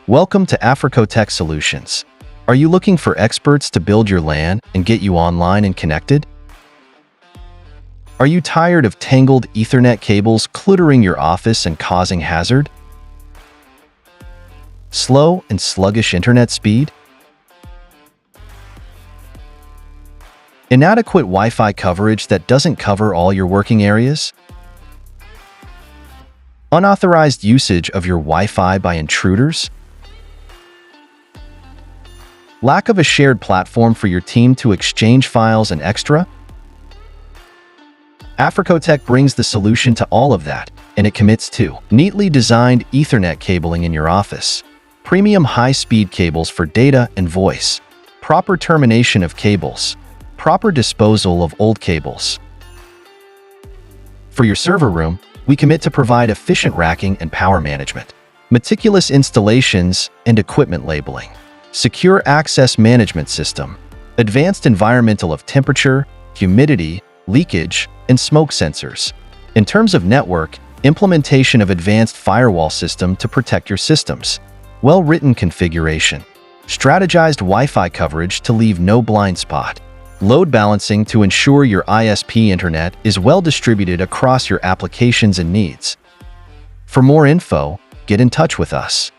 Welcome to AfricoTech Solutions. Are you looking for experts to build your LAN and get you online and connected? Are you tired of tangled Ethernet cables cluttering your office and causing hazard? Slow and sluggish internet speed? Inadequate Wi-Fi coverage that doesn't cover all your working areas? Unauthorized usage of your Wi-Fi by intruders? Lack of a shared platform for your team to exchange files and extra? AfricoTech brings the solution to all of that, and it commits to neatly designed Ethernet cabling in your office, premium high-speed cables for data and voice, proper termination of cables, proper disposal of old cables. For your server room, we commit to provide efficient racking and power management, meticulous installations and equipment labeling, secure access management system, advanced environmental of temperature, humidity, leakage, and smoke sensors. In terms of network, implementation of advanced firewall system to protect your systems, well-written configuration, strategized Wi-Fi coverage to leave no blind spot, load balancing to ensure your ISP internet is well distributed across your applications and needs. For more info, get in touch with us.